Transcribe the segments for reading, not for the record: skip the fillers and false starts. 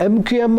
MQM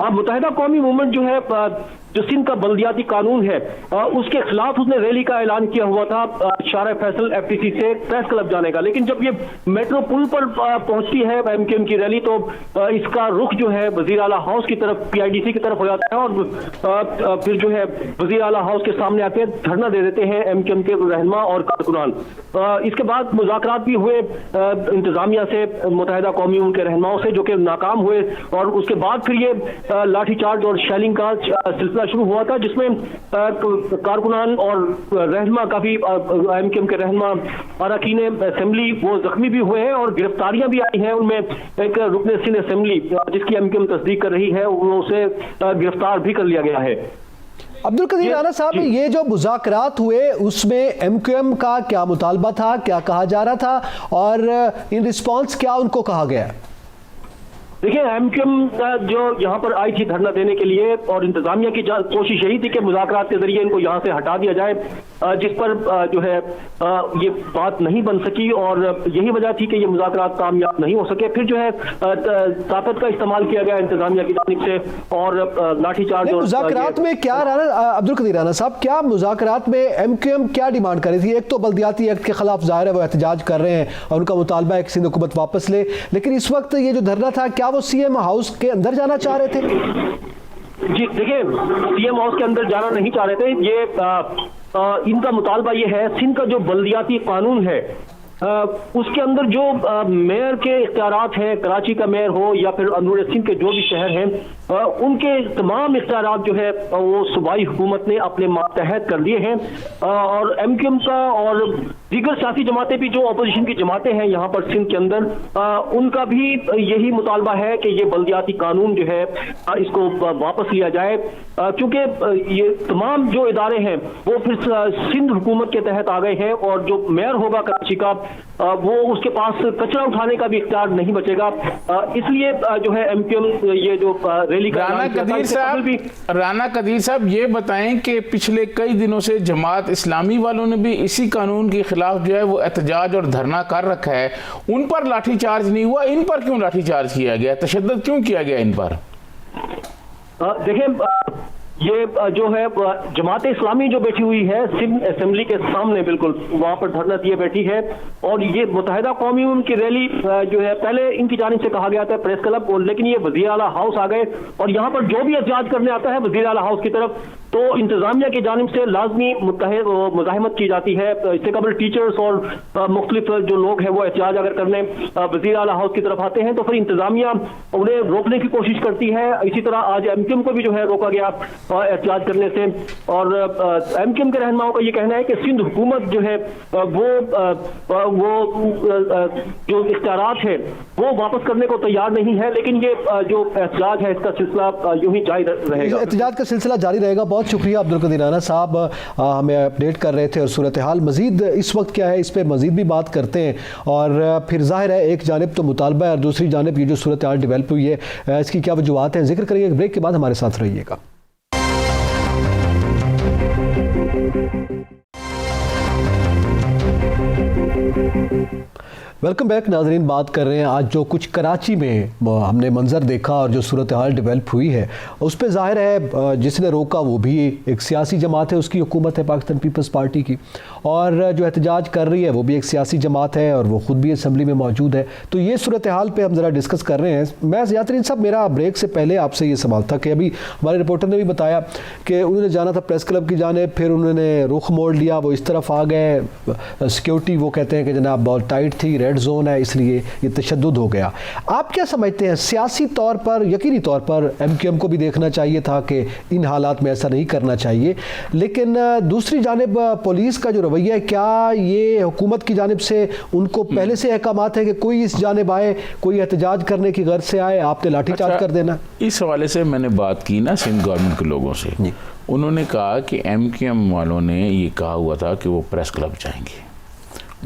متحدہ قومی movement جو ہے جو سندھ کا بلدیاتی قانون ہے اس کے خلاف اس نے ریلی کا اعلان کیا ہوا تھا شارع فیصل FTC سے پریس کلب جانے کا، لیکن جب یہ میٹرو پل پر پہنچتی ہے MQM کی ریلی تو اس کا رخ جو ہے وزیر اعلیٰ ہاؤس کی طرف PIDC کی طرف ہو جاتا ہے اور پھر جو ہے وزیر اعلیٰ ہاؤس کے سامنے آ کے دھرنا دے دیتے ہیں MQM کے رہنما اور کارکنان۔ اس کے بعد مذاکرات بھی ہوئے انتظامیہ سے، متحدہ قومی ان کے رہنماؤں سے، جو کہ ناکام ہوئے، اور اس کے بعد پھر یہ لاٹھی چارج اور شیلنگ کا سلسلہ شروع ہوا تھا، جس میں کارکنان اور رہنما کافی MQM کے رہنما اراکین اسمبلی وہ زخمی بھی ہوئے ہیں اور گرفتاریاں بھی آئی ہیں۔ ان میں ایک رکن سندھ اسمبلی جس کی MQM تصدیق کر رہی ہے اسے گرفتار بھی کر لیا گیا ہے۔ عبدالقدیر رانا صاحب، یہ جو مذاکرات ہوئے اس میں MQM کا کیا مطالبہ تھا، کیا کہا جا رہا تھا، اور ان رسپانس کیا ان کو کہا گیا؟ دیکھیں MQM جو یہاں پر آئی تھی دھرنا دینے کے لیے، اور انتظامیہ کی کوشش یہی تھی کہ مذاکرات کے ذریعے ان کو یہاں سے ہٹا دیا جائے، جس پر جو ہے یہ بات نہیں بن سکی، اور یہی وجہ تھی کہ یہ مذاکرات کامیاب نہیں ہو سکے۔ پھر جو ہے طاقت کا استعمال کیا گیا انتظامیہ کی جانب سے، اور لاٹھی چارج۔ مذاکرات میں کیا عبدالقدیر رانا صاحب، کیا مذاکرات میں MQM کیا ڈیمانڈ کر رہی تھی؟ ایک تو بلدیاتی ایکٹ کے خلاف ظاہر ہے وہ احتجاج کر رہے ہیں اور ان کا مطالبہ ہے کہ سندھ حکومت واپس لے، لیکن اس وقت یہ جو دھرنا تھا کیا وہ CM ہاؤس کے اندر جانا چاہ رہے تھے؟ جی دیکھیں، CM ہاؤس کے اندر جانا نہیں چاہ رہے تھے۔ یہ ان کا مطالبہ یہ ہے، سندھ کا جو بلدیاتی قانون ہے اس کے اندر جو میئر کے اختیارات ہیں، کراچی کا میئر ہو یا پھر اندرون سندھ کے جو بھی شہر ہیں، ان کے تمام اختیارات جو ہے وہ صوبائی حکومت نے اپنے ماتحت کر دیے ہیں، اور MQM کا اور دیگر سیاسی جماعتیں بھی جو اپوزیشن کی جماعتیں ہیں یہاں پر سندھ کے اندر، ان کا بھی یہی مطالبہ ہے کہ یہ بلدیاتی قانون جو ہے اس کو واپس لیا جائے، کیونکہ یہ تمام جو ادارے ہیں وہ پھر سندھ حکومت کے تحت آ گئے ہیں، اور جو میئر ہوگا کراچی کا وہ اس کے پاس کچرا اٹھانے کا بھی اختیار نہیں بچے گا۔ اس لیے جو ہے MQM یہ جو ریلی کا رانا قدیر صاحب یہ بتائیں کہ پچھلے کئی دنوں سے جماعت اسلامی والوں نے بھی اسی قانون کے خلاف جو ہے وہ احتجاج اور دھرنا کر رکھا ہے، ان پر لاٹھی چارج نہیں ہوا، ان پر کیوں لاٹھی چارج کیا گیا، تشدد کیوں کیا گیا ان پر؟ دیکھیں، یہ جو ہے جماعت اسلامی جو بیٹھی ہوئی ہے سندھ اسمبلی کے سامنے بالکل وہاں پر دھرنا دیے بیٹھی ہے، اور یہ متحدہ قومی ان کی ریلی جو ہے پہلے ان کی جانب سے کہا گیا تھا پریس کلب کو، لیکن یہ وزیر اعلیٰ ہاؤس آ گئے، اور یہاں پر جو بھی احتجاج کرنے آتا ہے وزیر اعلیٰ ہاؤس کی طرف تو انتظامیہ کی جانب سے لازمی مزاحمت کی جاتی ہے۔ اس سے قبل ٹیچرز اور مختلف جو لوگ ہیں وہ احتجاج اگر کرنے وزیر اعلیٰ ہاؤس کی طرف آتے ہیں تو پھر انتظامیہ انہیں روکنے کی کوشش کرتی ہے۔ اسی طرح آج MQM کو بھی جو ہے روکا گیا احتجاج کرنے سے، اور MQM کے رہنماؤں کا یہ کہنا ہے کہ سندھ حکومت جو ہے وہ جو اختیارات ہیں وہ واپس کرنے کو تیار نہیں ہے، لیکن یہ جو احتجاج ہے اس کا سلسلہ یوں ہی جاری رہے گا۔ احتجاج کا سلسلہ جاری رہے گا۔ بہت شکریہ عبدالقدیر رانا صاحب، ہمیں اپڈیٹ کر رہے تھے، اور صورتحال مزید اس وقت کیا ہے اس پہ مزید بھی بات کرتے ہیں، اور پھر ظاہر ہے ایک جانب تو مطالبہ ہے اور دوسری جانب یہ جو صورتحال ڈیولپ ہوئی ہے اس کی کیا وجوہات ہیں، ذکر کریں گے۔ ایک بریک کے بعد ہمارے ساتھ رہیے گا۔ ویلکم بیک ناظرین، بات کر رہے ہیں آج جو کچھ کراچی میں ہم نے منظر دیکھا اور جو صورتحال ڈیولپ ہوئی ہے اس پہ ظاہر ہے جس نے روکا وہ بھی ایک سیاسی جماعت ہے، اس کی حکومت ہے پاکستان پیپلز پارٹی کی، اور جو احتجاج کر رہی ہے وہ بھی ایک سیاسی جماعت ہے اور وہ خود بھی اسمبلی میں موجود ہے۔ تو یہ صورتحال پہ ہم ذرا ڈسکس کر رہے ہیں۔ میں زیاترین صاحب، میرا بریک سے پہلے آپ سے یہ سوال تھا کہ ابھی ہمارے رپورٹر نے بھی بتایا کہ انہوں نے جانا تھا پریس کلب کی جانب، پھر انہوں نے رخ موڑ لیا، وہ اس طرف آ گئے، سیکیورٹی وہ کہتے ہیں کہ جناب بہت ٹائٹ تھی، ریڈ زون ہے، اس لیے یہ تشدد ہو گیا۔ آپ کیا سمجھتے ہیں سیاسی طور پر، یقینی طور پر MQM کو بھی دیکھنا چاہیے تھا کہ ان حالات میں ایسا نہیں کرنا چاہیے، لیکن دوسری جانب پولیس کا جو رویہ ہے، کیا یہ حکومت کی جانب سے ان کو پہلے سے احکامات ہے کہ کوئی اس جانب آئے، کوئی احتجاج کرنے کی غرض سے آئے، آپ نے لاٹھی چارج کر دینا؟ اس حوالے سے میں نے بات کی نا سندھ گورنمنٹ کے لوگوں سے، انہوں نے کہا کہ MQM والوں نے یہ کہا ہوا تھا کہ وہ پریس کلب جائیں گے،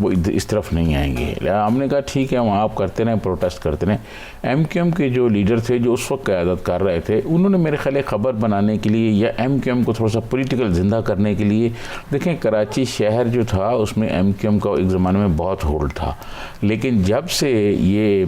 وہ اس طرف نہیں آئیں گے. ہم نے کہا ٹھیک ہے وہاں آپ کرتے رہیں, پروٹیسٹ کرتے رہیں. ایم کیو ایم کے جو لیڈر تھے جو اس وقت قیادت کر رہے تھے, انہوں نے میرے خیال خبر بنانے کے لیے یا ایم کیو ایم کو تھوڑا سا پولیٹیکل زندہ کرنے کے لیے, دیکھیں کراچی شہر جو تھا اس میں ایم کیو ایم کا ایک زمانے میں بہت ہولڈ تھا, لیکن جب سے یہ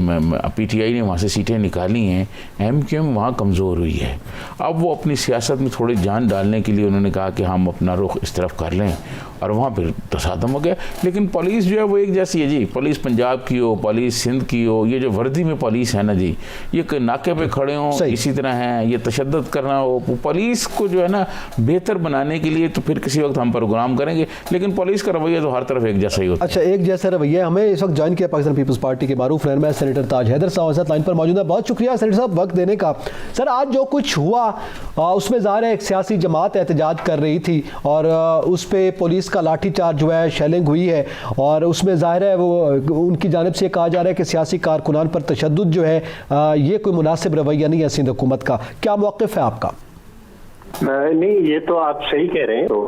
پی ٹی آئی نے وہاں سے سیٹیں نکالی ہیں ایم کیو ایم وہاں کمزور ہوئی ہے. اب وہ اپنی سیاست میں تھوڑی جان ڈالنے کے لیے انہوں نے کہا کہ ہم اپنا رخ اس طرف کر لیں, اور وہاں پھر تصادم ہو گیا. لیکن پولیس جو ہے وہ ایک جیسی ہے جی, پولیس پنجاب کی ہو, پولیس سندھ کی ہو, یہ جو وردی میں پولیس ہے نا جی, یہ ناکے پہ کھڑے ہوں اسی طرح ہیں, یہ تشدد کرنا ہو. پولیس کو جو ہے نا بہتر بنانے کے لیے تو پھر کسی وقت ہم پروگرام کریں گے, لیکن پولیس کا رویہ تو ہر طرف ایک جیسا ہی ہوتا ہے. اچھا, ایک جیسا رویہ. ہمیں اس وقت جوائن کیا پاکستان پیپلز پارٹی کے معروف رہنما سینیٹر تاج حیدر صاحب ساتھ لائن پر موجود ہے. بہت شکریہ سینیٹر صاحب وقت دینے کا. سر, آج جو کچھ ہوا اس میں ظاہر ہے ایک سیاسی جماعت احتجاج کر رہی تھی اور اس پہ پولیس کا لاٹھی چارج جو ہے شیلنگ ہوئی ہے, اور اس میں ظاہر ہے وہ ان کی جانب سے کہا جا رہا ہے کہ سیاسی کارکنان پر تشدد جو ہے یہ کوئی مناسب رویہ نہیں ہے سندھ حکومت کا. کیا موقف ہے آپ کا؟ نہیں, یہ تو آپ صحیح کہہ رہے ہیں. تو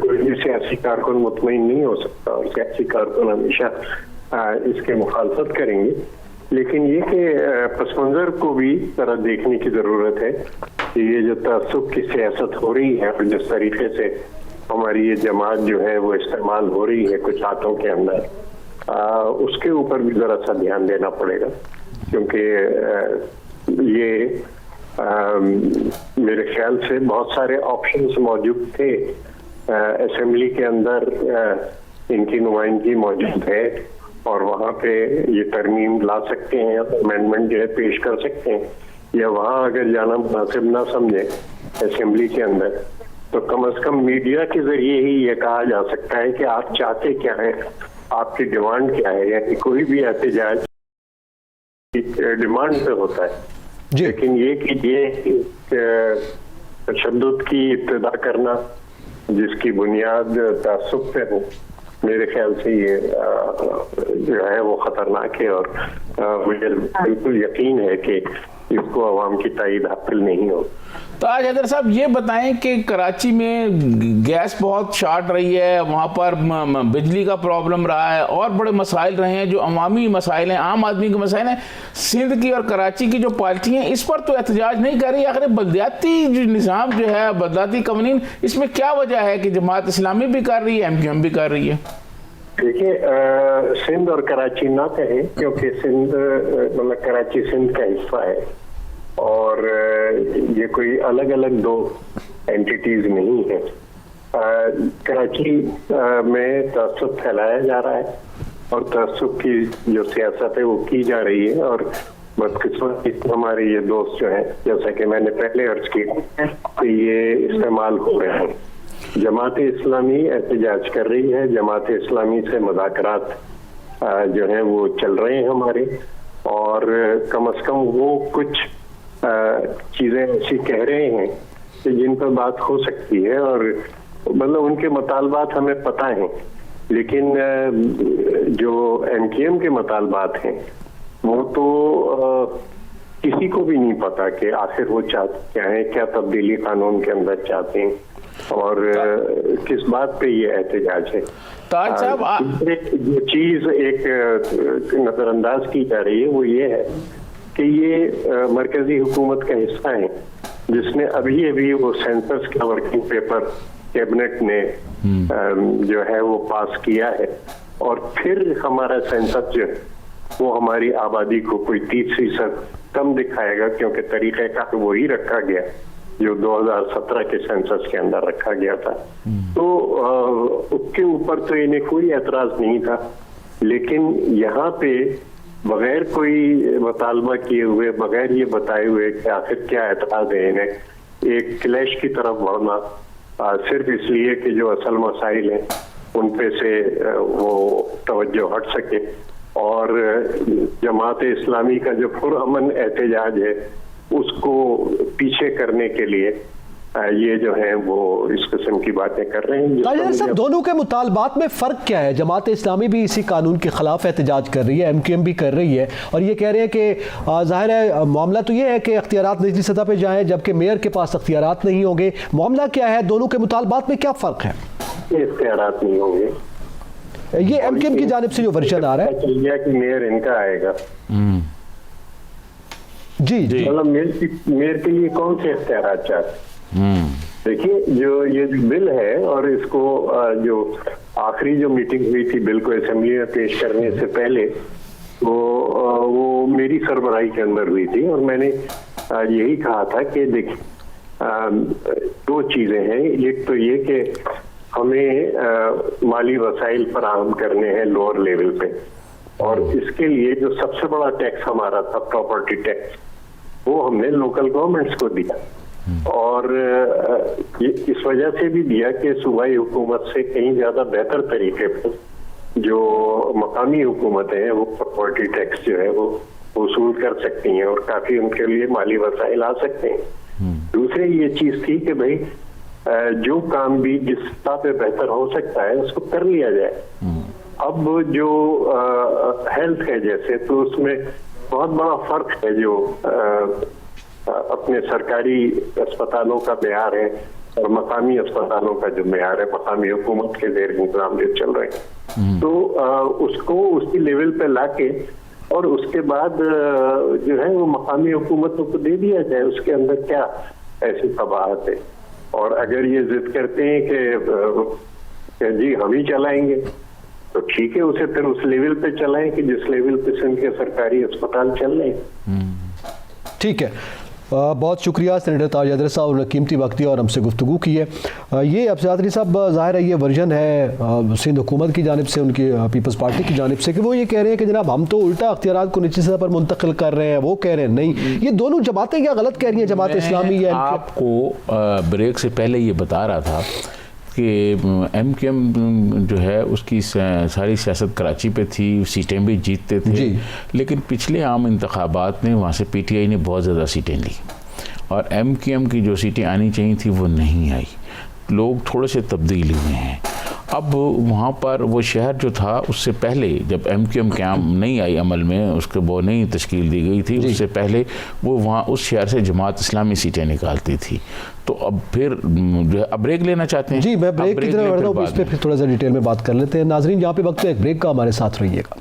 کوئی بھی سیاسی کارکن مطمئن نہیں ہو سکتا, اور سیاسی کارکن ہمیشہ اس کے مخالفت کریں گے. لیکن یہ کہ پس منظر کو بھی ذرا دیکھنے کی ضرورت ہے کہ یہ جو تعصب کی سیاست ہو رہی ہے اور جس طریقے سے ہماری یہ جماعت جو ہے وہ استعمال ہو رہی ہے کچھ ہاتھوں کے اندر, اس کے اوپر بھی ذرا سا دھیان دینا پڑے گا. کیونکہ یہ میرے خیال سے بہت سارے آپشنز موجود تھے. اسمبلی کے اندر ان کی نمائندگی موجود ہے اور وہاں پہ یہ ترمیم لا سکتے ہیں, امینڈمنٹ جو ہے پیش کر سکتے ہیں, یا وہاں اگر جانا مناسب نہ سمجھے اسمبلی کے اندر تو کم از کم میڈیا کے ذریعے ہی یہ کہا جا سکتا ہے کہ آپ چاہتے کیا ہیں, آپ کی ڈیمانڈ کیا ہے. یعنی کوئی بھی احتجاج ڈیمانڈ پہ ہوتا ہے, لیکن یہ کہ یہ تشدد کی ابتدا کرنا جس کی بنیاد تعصب پہ ہو, میرے خیال سے یہ جو ہے وہ خطرناک ہے, اور مجھے بالکل یقین ہے کہ اس کو عوام کی تائید حاصل نہیں ہو. تاج حیدر صاحب یہ بتائیں کہ کراچی میں گیس بہت شارٹ رہی ہے, وہاں پر بجلی کا پرابلم رہا ہے, اور بڑے مسائل رہے ہیں جو عوامی مسائل ہیں, عام آدمی کے مسائل ہیں. سندھ کی اور کراچی کی جو پارٹی ہیں اس پر تو احتجاج نہیں کر رہی. آخر بلدیاتی جو نظام جو ہے, بلدیاتی قوانین, اس میں کیا وجہ ہے کہ جماعت اسلامی بھی کر رہی ہے, ایم کیو ایم بھی کر رہی ہے؟ دیکھیے, سندھ اور کراچی نہ کہیں, کیونکہ سندھ مطلب کراچی سندھ کا حصہ ہے اور یہ کوئی الگ الگ دو اینٹیٹیز نہیں ہیں. کراچی میں تعصب پھیلایا جا رہا ہے اور تعصب کی جو سیاست ہے وہ کی جا رہی ہے, اور بدقسمتی ہمارے یہ دوست جو ہیں, جیسا کہ میں نے پہلے عرض کیا, کہ یہ استعمال ہو رہے ہیں. جماعت اسلامی احتجاج کر رہی ہے, جماعت اسلامی سے مذاکرات جو ہیں وہ چل رہے ہیں ہمارے, اور کم از کم وہ کچھ چیزیں ایسی کہہ رہے ہیں کہ جن پر بات ہو سکتی ہے, اور مطلب ان کے مطالبات ہمیں پتہ ہیں. لیکن جو ایم کیو ایم کے مطالبات ہیں وہ تو کسی کو بھی نہیں پتا کہ آخر وہ چاہتے کیا ہیں, کیا تبدیلی قانون کے اندر چاہتے ہیں اور کس بات پہ یہ احتجاج ہے. تاج صاحب, جو چیز ایک نظر انداز کی جا رہی ہے وہ یہ ہے کہ یہ مرکزی حکومت کا حصہ ہے, جس نے ابھی وہ سینسس کا ورکنگ پیپر کیبنٹ نے جو ہے وہ پاس کیا ہے, اور پھر ہمارا سینسس جو ہے وہ ہماری آبادی کو کوئی 30% کم دکھائے گا, کیونکہ طریقہ کار وہی رکھا گیا جو 2017 کے سینسس کے اندر رکھا گیا تھا. تو اس کے اوپر تو انہیں کوئی اعتراض نہیں تھا, لیکن یہاں پہ بغیر کوئی مطالبہ کیے ہوئے, بغیر یہ بتائے ہوئے کہ آخر کیا اعتراض ہے انہیں, ایک کلیش کی طرف بڑھنا صرف اس لیے کہ جو اصل مسائل ہیں ان پہ سے وہ توجہ ہٹ سکے, اور جماعت اسلامی کا جو پرامن احتجاج ہے اس کو پیچھے کرنے کے لیے یہ جو ہیں وہ اس قسم کی باتیں کر رہے ہیں. صاحب, دونوں کے مطالبات میں فرق کیا ہے؟ جماعت اسلامی بھی اسی قانون کے خلاف احتجاج کر رہی ہے, ایم کیو ایم بھی کر رہی ہے, اور یہ کہہ رہے ہیں کہ ظاہر ہے معاملہ تو یہ ہے کہ اختیارات نچلی سطح پہ جائیں جبکہ میئر کے پاس اختیارات نہیں ہوں گے. معاملہ کیا ہے؟ دونوں کے مطالبات میں کیا فرق ہے؟ اختیارات نہیں ہوں گے, یہ ایم کیو ایم کی جانب سے جو ورژن آ رہا ہے چل گیا کہ میئر ان کا آئے گا. جی مطلب میئر کے لیے کون سے اختیارات چاہتے ہیں؟ دیکھیے جو یہ بل ہے اور اس کو جو آخری جو میٹنگ ہوئی تھی بل کو اسمبلی میں پیش کرنے سے پہلے وہ میری سربراہی کے اندر ہوئی تھی اور میں نے یہی کہا تھا کہ دیکھیں دو چیزیں ہیں. ایک تو یہ کہ ہمیں مالی وسائل فراہم کرنے ہیں لوور لیول پہ, اور اس کے لیے جو سب سے بڑا ٹیکس ہمارا تھا پراپرٹی ٹیکس وہ ہم نے لوکل گورنمنٹس کو دیا, اور اس وجہ سے بھی دیا کہ صوبائی حکومت سے کہیں زیادہ بہتر طریقے پر جو مقامی حکومتیں ہیں وہ پراپرٹی ٹیکس جو ہے وہ وصول کر سکتی ہیں اور کافی ان کے لیے مالی وسائل آ سکتے ہیں. دوسری یہ چیز تھی کہ بھائی جو کام بھی جس سطح پہ بہتر ہو سکتا ہے اس کو کر لیا جائے. اب جو ہیلتھ ہے جیسے تو اس میں بہت بڑا فرق ہے جو اپنے سرکاری اسپتالوں کا معیار ہے اور مقامی اسپتالوں کا جو معیار ہے مقامی حکومت کے زیر انتظام جو چل رہے ہیں, تو اس کو اس کی لیول پہ لا کے اور اس کے بعد جو ہے وہ مقامی حکومتوں کو دے دیا جائے اس کے اندر کیا ایسی قباحت ہے. اور اگر یہ ضد کرتے ہیں کہ جی ہم ہی چلائیں گے تو ٹھیک ہے, اسے پھر اس لیول پہ چلائیں کہ جس لیول پہ سندھ کے سرکاری اسپتال چل رہے ہیں. ٹھیک ہے, بہت شکریہ سینیٹر تاج حیدر صاحب, انہوں نے قیمتی وقت دیا اور ہم سے گفتگو کی ہے. یہ اب زیادری صاحب ظاہر ہے یہ ورژن ہے سندھ حکومت کی جانب سے, ان کی پیپلز پارٹی کی جانب سے, کہ وہ یہ کہہ رہے ہیں کہ جناب ہم تو الٹا اختیارات کو نچلی سطح پر منتقل کر رہے ہیں, وہ کہہ رہے ہیں نہیں. یہ دونوں جماعتیں کیا غلط کہہ رہی ہیں, جماعت اسلامی ہے؟ آپ کو بریک سے پہلے یہ بتا رہا تھا کہ ایم کیو ایم جو ہے اس کی ساری سیاست کراچی پہ تھی, سیٹیں بھی جیتتے تھے, لیکن پچھلے عام انتخابات میں وہاں سے پی ٹی آئی نے بہت زیادہ سیٹیں لی اور ایم کیو ایم کی جو سیٹیں آنی چاہیے تھی وہ نہیں آئی. لوگ تھوڑے سے تبدیل ہوئے ہیں. اب وہاں پر وہ شہر جو تھا اس سے پہلے جب ایم کیو ایم قیام نہیں آئی عمل میں, اس کو وہ نہیں تشکیل دی گئی تھی, اس سے پہلے وہ وہاں اس شہر سے جماعت اسلامی سیٹیں نکالتی تھی. تو اب پھر جو ہے اب بریک لینا چاہتے ہیں. جی میں بریک کی طرف بڑھتا ہوں, اس پہ پھر تھوڑا سا ڈیٹیل میں بات کر لیتے ہیں. ناظرین جہاں پہ وقت ہے ایک بریک کا, ہمارے ساتھ رہیے گا.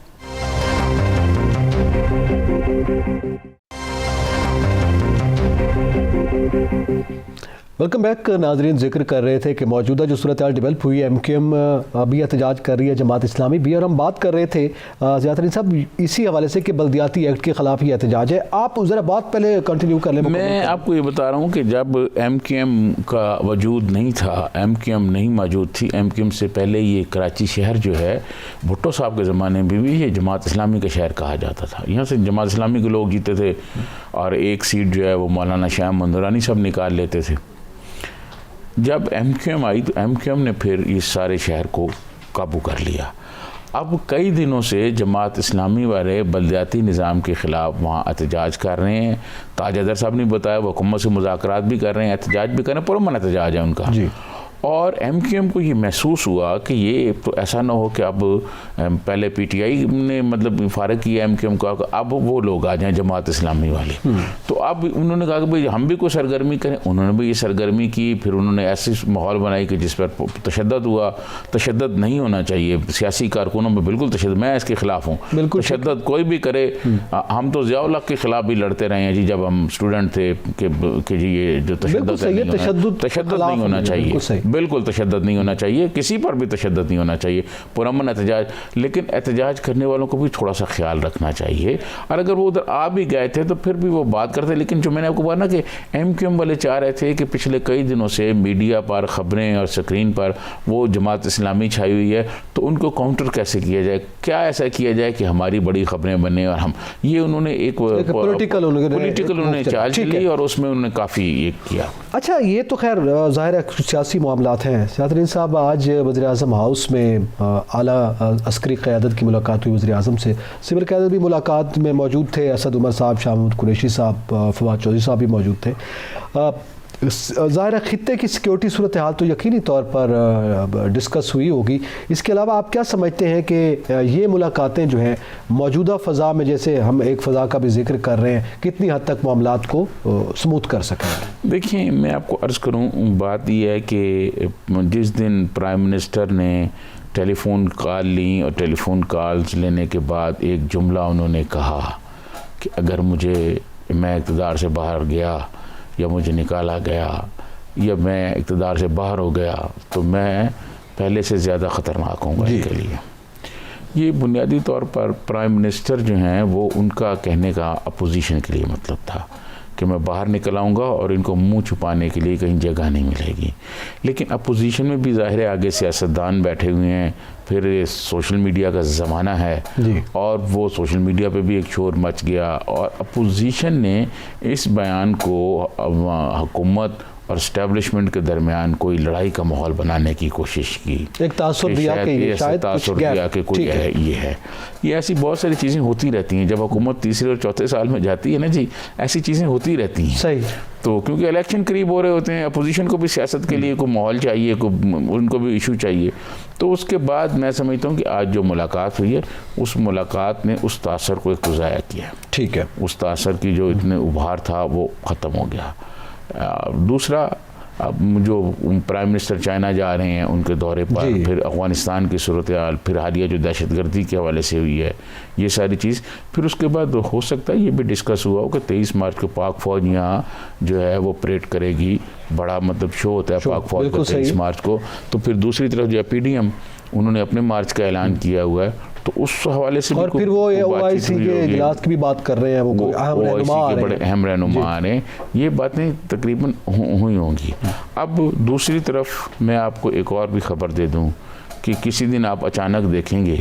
Welcome back. ناظرین ذکر کر رہے تھے کہ موجودہ جو صورتحال ڈیولپ ہوئی ہے, ایم کیو ایم بھی احتجاج کر رہی ہے, جماعت اسلامی بھی, اور ہم بات کر رہے تھے زیادہ صاحب اسی حوالے سے کہ بلدیاتی ایکٹ کے خلاف یہ احتجاج ہے. آپ ذرا بات پہلے کنٹینیو کر لیں. میں آپ کو یہ بتا رہا ہوں کہ جب ایم کیو ایم کا وجود نہیں تھا, ایم کیو ایم نہیں موجود تھی, ایم کیو ایم سے پہلے یہ کراچی شہر جو ہے بھٹو صاحب کے زمانے میں بھی یہ جماعت اسلامی کا شہر کہا جاتا تھا. یہاں سے جماعت اسلامی کے لوگ جیتے تھے اور ایک سیٹ جو ہے وہ مولانا شاہ مندرانی صاحب نکال لیتے تھے. جب ایم کیو ایم آئی تو ایم کیو ایم نے پھر اس سارے شہر کو قابو کر لیا. اب کئی دنوں سے جماعت اسلامی والے بلدیاتی نظام کے خلاف وہاں احتجاج کر رہے ہیں. تاج حیدر صاحب نے بتایا وہ حکومت سے مذاکرات بھی کر رہے ہیں, احتجاج بھی کر رہے ہیں, پرامن احتجاج ہے ان کا. اور ایم کیو ایم کو یہ محسوس ہوا کہ یہ تو ایسا نہ ہو کہ اب پہلے پی ٹی آئی نے مطلب فارغ کیا ایم کیو ایم کو, اب وہ لوگ آ جائیں جماعت اسلامی والے. تو اب انہوں نے کہا کہ بھئی ہم بھی کوئی سرگرمی کریں. انہوں نے بھی یہ سرگرمی کی, پھر انہوں نے ایسی ماحول بنائی کہ جس پر تشدد ہوا. تشدد نہیں ہونا چاہیے, سیاسی کارکنوں میں بالکل تشدد, میں اس کے خلاف ہوں. تشدد کوئی بھی کرے, ہم تو ضیاء الحق کے خلاف بھی لڑتے رہے ہیں جی جب ہم اسٹوڈنٹ تھے کہ جی یہ جو تشدد نہیں ہونا چاہیے, بالکل تشدد نہیں ہونا چاہیے, کسی پر بھی تشدد نہیں ہونا چاہیے, پرامن احتجاج. لیکن احتجاج کرنے والوں کو بھی تھوڑا سا خیال رکھنا چاہیے, اور اگر وہ ادھر آ بھی گئے تھے تو پھر بھی وہ بات کرتے. لیکن جو میں نے آپ کو کہا نا کہ ایم کیو ایم والے چاہ رہے تھے کہ پچھلے کئی دنوں سے میڈیا پر خبریں اور سکرین پر وہ جماعت اسلامی چھائی ہوئی ہے, تو ان کو کاؤنٹر کیسے کیا جائے, کیا ایسا کیا جائے کہ ہماری بڑی خبریں بنیں. اور ہم یہ انہوں نے ایک پولیٹیکل انہوں نے چال چلی اور اس میں انہوں نے کافی یہ کیا. اچھا یہ تو خیر ظاہر ہے سیاسی معاملات ہیں. سیادرین صاحب آج وزیر اعظم ہاؤس میں اعلیٰ عسکری قیادت کی ملاقات ہوئی وزیر اعظم سے, سول قیادت بھی ملاقات میں موجود تھے, اسد عمر صاحب, شاہ محمود قریشی صاحب, فواد چودھری صاحب بھی موجود تھے. ظاہر ہے خطے کی سیکیورٹی صورتحال تو یقینی طور پر ڈسکس ہوئی ہوگی. اس کے علاوہ آپ کیا سمجھتے ہیں کہ یہ ملاقاتیں جو ہیں موجودہ فضا میں, جیسے ہم ایک فضا کا بھی ذکر کر رہے ہیں, کتنی حد تک معاملات کو سموتھ کر سکیں؟ دیکھیں میں آپ کو عرض کروں, بات یہ ہے کہ جس دن پرائم منسٹر نے ٹیلی فون کال لیں اور ٹیلی فون کالز لینے کے بعد ایک جملہ انہوں نے کہا کہ اگر میں اقتدار سے باہر گیا یا مجھے نکالا گیا یا میں اقتدار سے باہر ہو گیا تو میں پہلے سے زیادہ خطرناک ہوں گا ان کے لیے. یہ بنیادی طور پر پرائم منسٹر جو ہیں وہ ان کا کہنے کا اپوزیشن کے لیے مطلب تھا کہ میں باہر نکل آؤں گا اور ان کو منہ چھپانے کے لیے کہیں جگہ نہیں ملے گی. لیکن اپوزیشن میں بھی ظاہر ہے آگے سیاستدان بیٹھے ہوئے ہیں, پھر سوشل میڈیا کا زمانہ ہے اور وہ سوشل میڈیا پہ بھی ایک شور مچ گیا اور اپوزیشن نے اس بیان کو حکومت اور اسٹیبلشمنٹ کے درمیان کوئی لڑائی کا ماحول بنانے کی کوشش کی, ایک تاثر دیا کہ کوئی یہ ہے. یہ ایسی بہت ساری چیزیں ہوتی رہتی ہیں جب حکومت تیسرے اور چوتھے سال میں جاتی ہے نا جی, ایسی چیزیں ہوتی رہتی ہیں. صحیح. تو کیونکہ الیکشن قریب ہو رہے ہوتے ہیں, اپوزیشن کو بھی سیاست کے لیے کوئی ماحول چاہیے, ان کو بھی ایشو چاہیے. تو اس کے بعد میں سمجھتا ہوں کہ آج جو ملاقات ہوئی ہے اس ملاقات نے اس تاثر کو ایک ضائع کیا. ٹھیک ہے. اس تاثر کی جو اتنے ابھار تھا وہ ختم ہو گیا. دوسرا, اب جو پرائم منسٹر چائنا جا رہے ہیں ان کے دورے پر, پھر افغانستان کی صورتحال, پھر حالیہ جو دہشت گردی کے حوالے سے ہوئی ہے یہ ساری چیز, پھر اس کے بعد ہو سکتا ہے یہ بھی ڈسکس ہوا ہو کہ 23 مارچ کو پاک فوج یہاں جو ہے وہ پریڈ کرے گی, بڑا مطلب شو ہوتا ہے پاک فوج کا 23 مارچ کو. تو پھر دوسری طرف جو ہے پی ڈی ایم انہوں نے اپنے مارچ کا اعلان کیا ہوا ہے, تو اس حوالے سے اور پھر وہ OIC کے اجلاس کی بھی بات کر رہے ہیں, وہ بڑے اہم رہنما آ رہے ہیں. یہ باتیں تقریباً ہوئی ہوں گی. اب دوسری طرف میں آپ کو ایک اور بھی خبر دے دوں کہ کسی دن آپ اچانک دیکھیں گے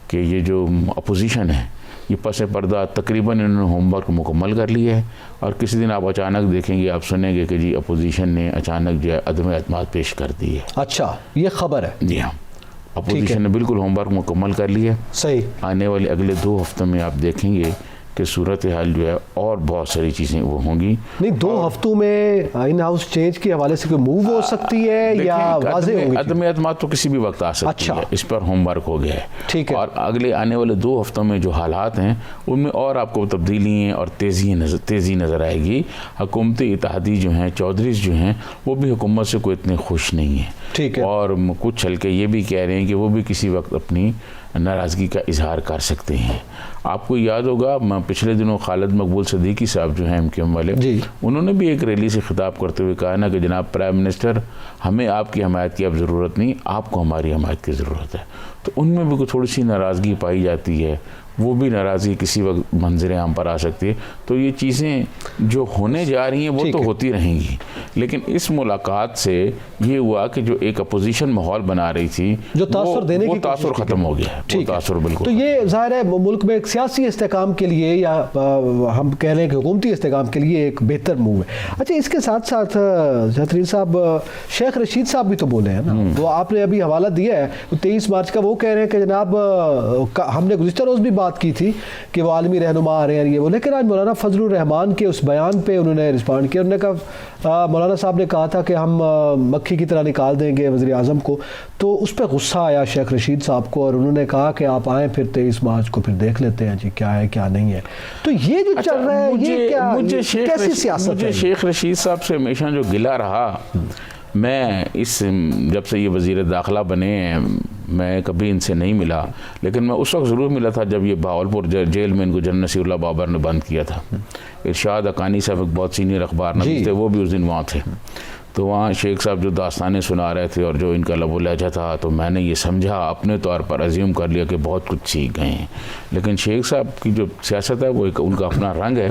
کہ یہ جو اپوزیشن ہے یہ پس پردہ تقریباً انہوں نے ہوم ورک مکمل کر لیا ہے, اور کسی دن آپ اچانک دیکھیں گے, آپ سنیں گے کہ جی اپوزیشن نے اچانک جو ہے عدم اعتماد پیش کر دی ہے. اچھا, یہ خبر ہے. جی ہاں, اپوزیشن نے بالکل ہوم ورک مکمل کر لیا. صحیح. آنے والے اگلے 2 ہفتوں میں آپ دیکھیں گے کہ صورتحال جو ہے اور بہت ساری چیزیں وہ ہوں گی. نہیں, 2 ہفتوں میں ان ہاؤس چینج کے حوالے سے کوئی موو ہو سکتی ہے یا واضح ہوگی؟ عدم اعتماد تو کسی بھی وقت آ سکتی ہے, اس پر ہوم ورک ہو گیا ہے. ٹھیک ہے. اور اگلے آنے والے 2 ہفتوں میں جو حالات ہیں ان میں اور آپ کو تبدیلیاں اور تیزی نظر آئے گی. حکومتی اتحادی جو ہیں, چودھریز جو ہیں, وہ بھی حکومت سے کوئی اتنے خوش نہیں ہیں. ٹھیک ہے. اور کچھ ہلکے یہ بھی کہہ رہے ہیں کہ وہ بھی کسی وقت اپنی ناراضگی کا اظہار کر سکتے ہیں. آپ کو یاد ہوگا پچھلے دنوں خالد مقبول صدیقی صاحب جو ہیں MKM والے, انہوں نے بھی ایک ریلی سے خطاب کرتے ہوئے کہا نا کہ جناب پرائم منسٹر, ہمیں آپ کی حمایت کی اب ضرورت نہیں, آپ کو ہماری حمایت کی ضرورت ہے. تو ان میں بھی کوئی تھوڑی سی ناراضگی پائی جاتی ہے, وہ بھی ناراضگی کسی وقت منظر عام پر آ سکتی ہے. تو یہ چیزیں جو ہونے جا رہی ہیں وہ تو ہوتی رہیں گی, لیکن اس ملاقات سے یہ ہوا کہ جو ایک اپوزیشن ماحول بنا رہی تھی جو تاثر دینے کی تاثر ختم ہو گیا ہے. تاثر بالکل. تو یہ ظاہر ہے ملک میں ایک سیاسی استحکام کے لیے یا ہم کہہ رہے ہیں کہ حکومتی استحکام کے لیے ایک بہتر موو ہے. اچھا, اس کے ساتھ ساتھ جہترین صاحب, شیخ رشید صاحب بھی تو بولے ہیں نا, وہ آپ نے ابھی حوالہ دیا ہے 23 مارچ کا, وہ کہہ رہے ہیں کہ جناب ہم نے گزشتہ روز بھی بات کی تھی کہ وہ عالمی رہنما آ رہے ہیں یہ وہ, لیکن آج مولانا فضل الرحمان کے اس بیان پہ انہوں نے رسپانڈ کیا. انہوں نے کہا, مولانا صاحب نے کہا تھا کہ ہم مکھی کی طرح نکال دیں گے وزیر اعظم کو, تو اس پہ غصہ آیا شیخ رشید صاحب کو, اور انہوں نے کہا کہ آپ آئیں پھر 23 مارچ کو پھر دیکھ لیتے ہیں جی کیا ہے کیا نہیں ہے. تو یہ جو چل رہا ہے یہ کیا, کیسی سیاست ہے؟ مجھے شیخ رشید صاحب سے ہمیشہ جو گلہ رہا, میں جب سے یہ وزیر داخلہ بنے ہیں میں کبھی ان سے نہیں ملا, لیکن میں اس وقت ضرور ملا تھا جب یہ بہاولپور جیل میں ان کو جنرل نصیر اللہ بابر نے بند کیا تھا. ارشاد حقانی صاحب ایک بہت سینئر اخبار نویس تھے, وہ بھی اس دن وہاں تھے. تو وہاں شیخ صاحب جو داستانیں سنا رہے تھے اور جو ان کا لب و لہجہ تھا, تو میں نے یہ سمجھا اپنے طور پر عزیوم کر لیا کہ بہت کچھ سیکھ گئے ہیں. لیکن شیخ صاحب کی جو سیاست ہے وہ ایک ان کا اپنا رنگ ہے.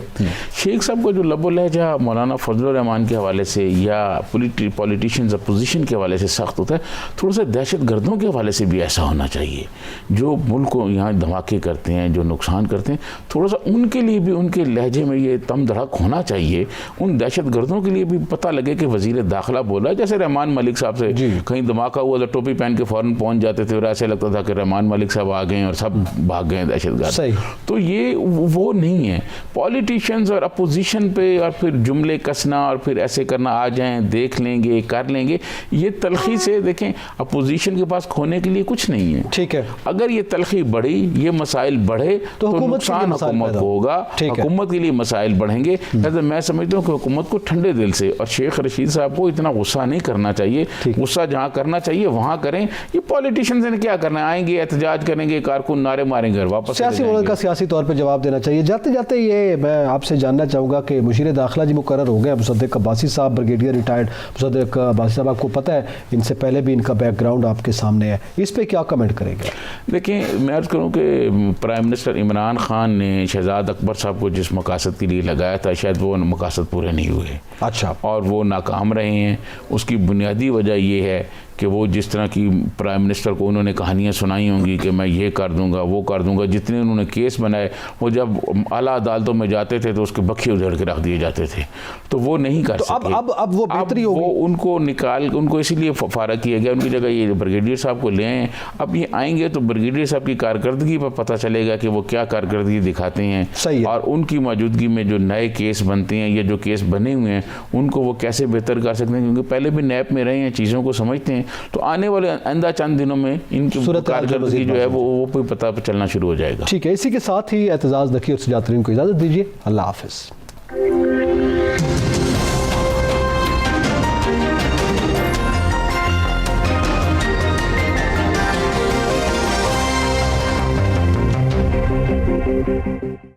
شیخ صاحب کا جو لب و لہجہ مولانا فضل الرحمان کے حوالے سے یا پولیٹیشینز اپوزیشن کے حوالے سے سخت ہوتا ہے, تھوڑا سا دہشت گردوں کے حوالے سے بھی ایسا ہونا چاہیے. جو ملک کو یہاں دھماکے کرتے ہیں, جو نقصان کرتے ہیں, تھوڑا سا ان کے لیے بھی ان کے لہجے میں یہ تم دھڑک ہونا چاہیے. ان دہشت گردوں کے لیے بھی پتہ لگے کہ وزیر داخلہ بولا, جیسے رحمان ملک صاحب سے کہیں دھماکہ ہوا تو ٹوپی پہن کے فوراً پہنچ جاتے تھے, اور ایسے لگتا تھا کہ رحمان ملک صاحب آ گئے اور سب بھاگ گئے دہشت گرد. تو یہ وہ نہیں ہے. پولیٹیشینز اور اپوزیشن پہ اور پھر جملے کسنا اور پھر ایسے کرنا, آ جائیں دیکھ لیں گے کر لیں گے, یہ تلخی سے دیکھیں اپوزیشن کے پاس کھونے کے لیے کچھ نہیں ہے. ٹھیک ہے. اگر یہ تلخی بڑھی, یہ مسائل بڑھے تو نقصان حکومت کو ہوگا, حکومت کے لیے مسائل بڑھیں گے. میں سمجھتا ہوں کہ حکومت کو ٹھنڈے دل سے, اور شیخ رشید صاحب کو کو اتنا غصہ نہیں کرنا چاہیے. غصہ جہاں کرنا چاہیے وہاں کریں. یہ پولیٹیشینز نے کیا کرنا ہے, آئیں گے احتجاج کریں گے, کارکن نعرے ماریں گے, واپس سیاسی ملک کا سیاسی طور پہ جواب دینا چاہیے. جاتے جاتے یہ میں آپ سے جاننا چاہوں گا کہ مشیر داخلہ جی مقرر ہو گئے مصدق عباسی صاحب, بریگیڈیئر ریٹائرڈ مصدق عباسی صاحب. آپ کو پتہ ہے ان سے پہلے بھی ان کا بیک گراؤنڈ آپ کے سامنے ہے, اس پہ کیا کمنٹ کریں گے؟ دیکھیں میں عرض کروں کہ پرائم منسٹر عمران خان نے شہزاد اکبر صاحب کو جس مقاصد کے لیے لگایا تھا شاید وہ مقاصد پورے نہیں ہوئے. اچھا. اور وہ ناکام رہے ہیں. اس کی بنیادی وجہ یہ ہے کہ وہ جس طرح کی پرائم منسٹر کو انہوں نے کہانیاں سنائی ہوں گی کہ میں یہ کر دوں گا وہ کر دوں گا, جتنے انہوں نے کیس بنائے وہ جب اعلیٰ عدالتوں میں جاتے تھے تو اس کے بکھے ادھڑ کے رکھ دیے جاتے تھے, تو وہ نہیں کر سکے. اب وہ بہتری ہوگی. وہ ان کو نکال, ان کو اسی لیے فارغ کیا گیا, ان کی جگہ یہ بریگیڈیئر صاحب کو لے آئیں. اب یہ آئیں گے تو بریگیڈیئر صاحب کی کارکردگی پر پتہ چلے گا کہ وہ کیا کارکردگی دکھاتے ہیں, اور ان کی موجودگی میں جو نئے کیس بنتے ہیں یا جو کیس بنے ہوئے ہیں ان کو وہ کیسے بہتر کر سکتے ہیں, کیونکہ پہلے بھی نیب میں رہے ہیں, چیزوں کو سمجھتے ہیں. تو آنے والے آئندہ چند دنوں میں ان کی کارکردگی جو ہے وہ پتہ چلنا شروع ہو جائے گا. ٹھیک ہے, اسی کے ساتھ ہی اعتزاز نقی اور سجاد ترین کو اجازت دیجیے. اللہ حافظ.